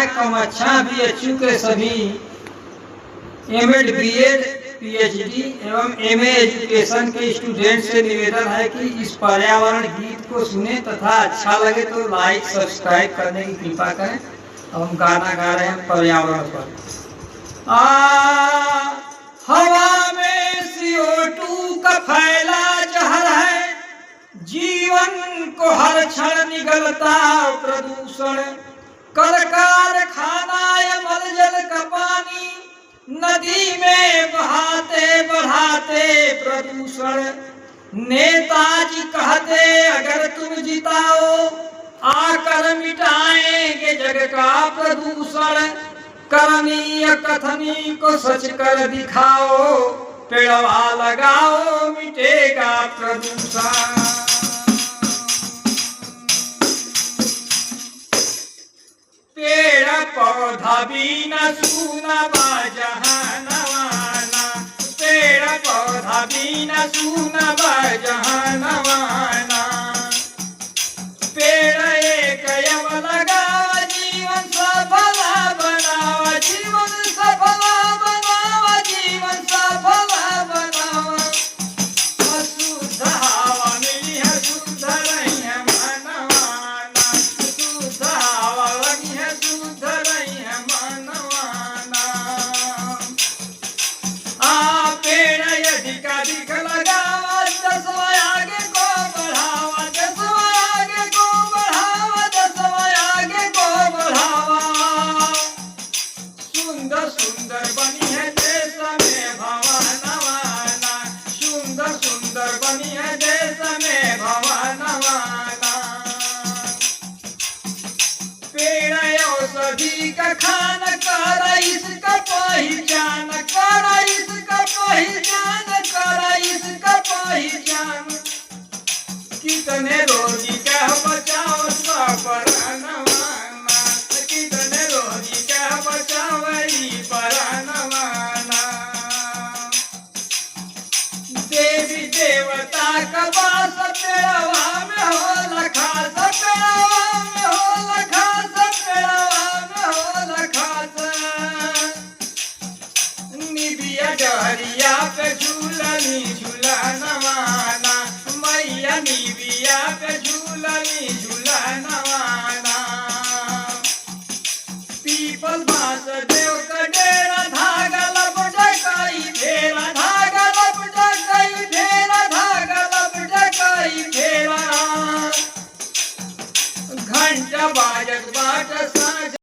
है कक्षा BHU के सभी एमएड बीएड पीएचडी एवं एमए एजुकेशन के स्टूडेंट से निवेदन है कि इस पर्यावरण गीत को सुने तथा अच्छा लगे तो लाइक सब्सक्राइब करने की कृपा करें। हम गाना गा रहे हैं पर्यावरण पर। हवा में CO2 का फैला जहर है, जीवन को हर क्षण निगलता प्रदूषण। कल कारखाना या मलजल का पानी नदी में बहाते बढ़ाते प्रदूषण। नेताजी कहते अगर तुम जिताओ आकर मिटाएंगे जग का प्रदूषण। करनी या कथनी को सच कर दिखाओ, पेड़वा लगाओ मिटेगा प्रदूषण। पेड़ पौधा भी न सूना जहानवाना, पेड़ पौधा भी न सूना जहानवाना। पेड़ एक यव लगावा जीवन सफल बनावा, जीवन सफल बनावा, जीवन सफल बनावा। शुद्ध हवा मिली है शुद्ध रही है मनवाना, शुद्ध हवा लगी है शुद्ध रही है मनवाना। पेड़ अधिकाधिक लगावा, दसवा आगे को बढ़ावा, दसवा आगे को बढ़ावा, दसवा आगे को बढ़ावा। सुंदर सुंदर बनी है देश में भवनवाना, सुंदर सुंदर बनी है देश में भवनवाना। पेड़ औषधि का खान कर इसका पहचान, कर इसका पहचान, कर इसका पहचान। कितने रोगी का बचाव परानवाना, कितने रोगी का बचाव परानवाना। देवी देवता का वास पेड़वा में होला खास, पेड़वा में होला खास, पेड़वा में होला खास। निबिया डहरिया पे झूलनी झूलनवाना, मैया निबिया पे झूलनी झूलनवाना। पीपल बांस देव का डेरा धागा लपटकाई फेरा, धागा लपटकाई फेरा, धागा लपटकाई फेरा। घंटा बाजत बाट